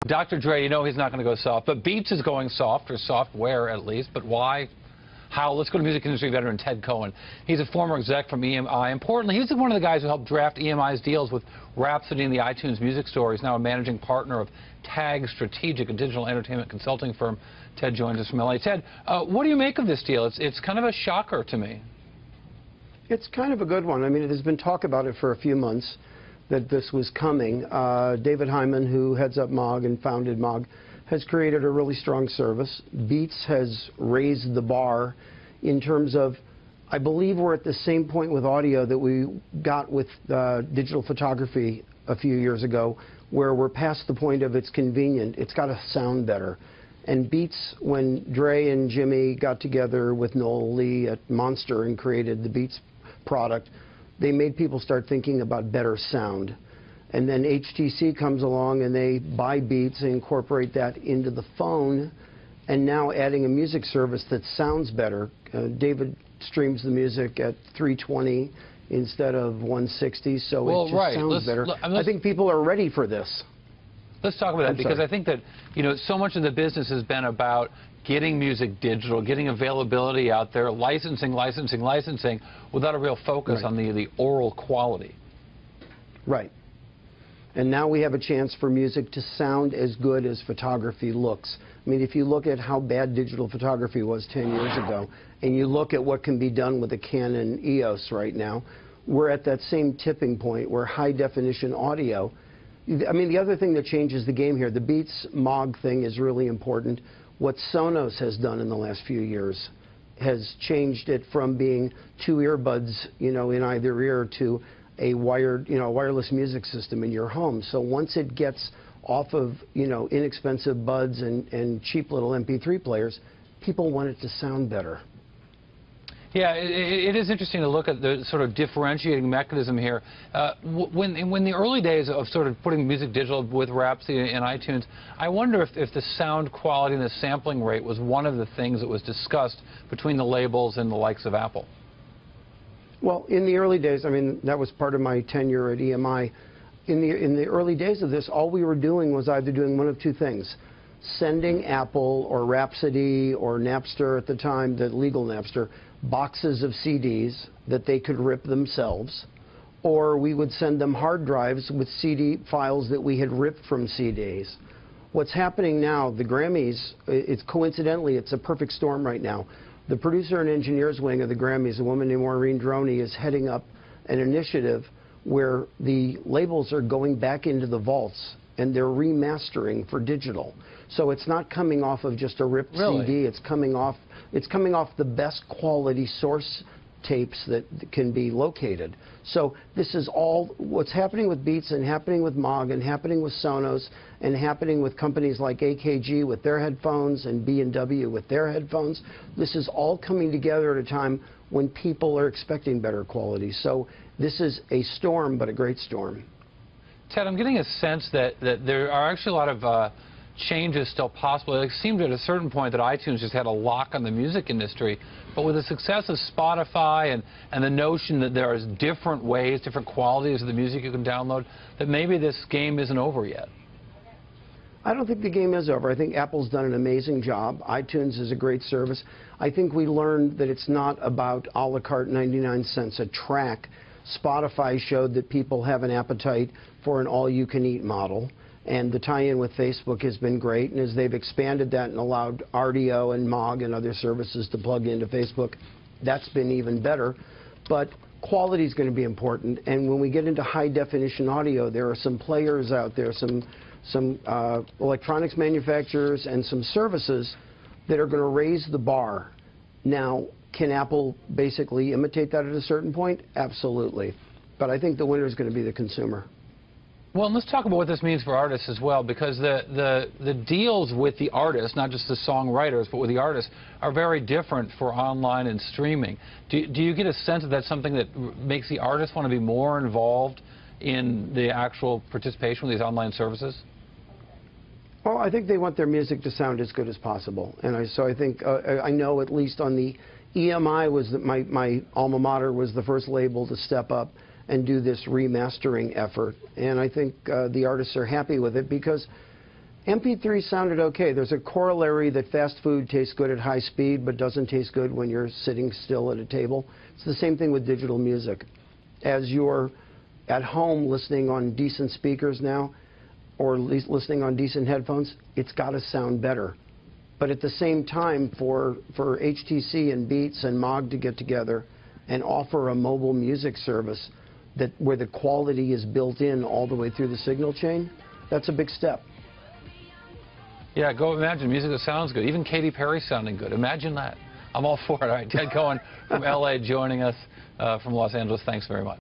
Dr. Dre, you know he's not going to go soft, but Beats is going soft, or software at least. But why? How? Let's go to music industry veteran Ted Cohen. He's a former exec from EMI. Importantly, he's one of the guys who helped draft EMI's deals with Rhapsody and the iTunes Music Store. He's now a managing partner of TAG Strategic, a digital entertainment consulting firm. Ted joins us from LA. Ted, what do you make of this deal? It's kind of a shocker to me. It's kind of a good one. I mean, there's been talk about it for a few months that this was coming. David Hyman, who heads up MOG and founded MOG, has created a really strong service. Beats has raised the bar in terms of, I believe we're at the same point with audio that we got with digital photography a few years ago, where we're past the point of it's convenient. It's got to sound better. And Beats, when Dre and Jimmy got together with Noel Lee at Monster and created the Beats product, they made people start thinking about better sound. And then HTC comes along and they buy Beats and incorporate that into the phone, and now adding a music service that sounds better. David streams the music at 320 instead of 160, so it just sounds better. I think people are ready for this. Let's talk about that, because I think that, you know, so much of the business has been about getting music digital, getting availability out there, licensing, without a real focus on the oral quality. Right. And now we have a chance for music to sound as good as photography looks. I mean, if you look at how bad digital photography was 10 years ago, and you look at what can be done with a Canon EOS right now, we're at that same tipping point where high-definition audio. I mean, the other thing that changes the game here, the Beats MOG thing is really important. What Sonos has done in the last few years has changed it from being two earbuds, you know, in either ear to a wired, you know, wireless music system in your home. So once it gets off of, you know, inexpensive buds and cheap little MP3 players, people want it to sound better. Yeah, it is interesting to look at the sort of differentiating mechanism here. When the early days of sort of putting music digital with Rhapsody and iTunes, I wonder if the sound quality and the sampling rate was one of the things that was discussed between the labels and the likes of Apple. Well, in the early days, I mean, that was part of my tenure at EMI. In the early days of this, all we were doing was either doing one of two things: sending Apple or Rhapsody or Napster at the time, the legal Napster, boxes of CDs that they could rip themselves, or we would send them hard drives with CD files that we had ripped from CDs. What's happening now, the Grammys, coincidentally, it's a perfect storm right now. The producer and engineers wing of the Grammys, a woman named Maureen Droney, is heading up an initiative where the labels are going back into the vaults and they're remastering for digital. So it's not coming off of just a ripped CD. It's coming off the best quality source tapes that can be located. So this is all what's happening with Beats and happening with MOG and happening with Sonos and happening with companies like AKG with their headphones and B&W with their headphones. This is all coming together at a time when people are expecting better quality. So this is a storm, but a great storm. Ted, I'm getting a sense that there are actually a lot of changes still possible. It seemed at a certain point that iTunes just had a lock on the music industry, but with the success of Spotify and the notion that there are different ways, different qualities of the music you can download, that maybe this game isn't over yet. I don't think the game is over. I think Apple's done an amazing job. iTunes is a great service. I think we learned that it's not about a la carte 99 cents a track. Spotify showed that people have an appetite for an all-you-can-eat model. And the tie-in with Facebook has been great. And as they've expanded that and allowed RDO and MOG and other services to plug into Facebook, that's been even better. But quality is going to be important. And when we get into high-definition audio, there are some players out there, some electronics manufacturers and some services that are going to raise the bar. Now, can Apple basically imitate that at a certain point? Absolutely. But I think the winner is going to be the consumer. Well, and let's talk about what this means for artists as well, because the deals with the artists, not just the songwriters, but with the artists, are very different for online and streaming. Do you get a sense that that's something that makes the artists want to be more involved in the actual participation with these online services? Well, I think they want their music to sound as good as possible. And so I think, I know at least on the EMI, was that my alma mater was the first label to step up and do this remastering effort. And I think the artists are happy with it because MP3 sounded okay. There's a corollary that fast food tastes good at high speed but doesn't taste good when you're sitting still at a table. It's the same thing with digital music. As you're at home listening on decent speakers now, or at least listening on decent headphones, it's got to sound better. But at the same time, for HTC and Beats and Mog to get together and offer a mobile music service where the quality is built in all the way through the signal chain, that's a big step. Yeah, go imagine music that sounds good. Even Katy Perry sounding good. Imagine that. I'm all for it. All right, Ted Cohen from L.A. joining us from Los Angeles. Thanks very much.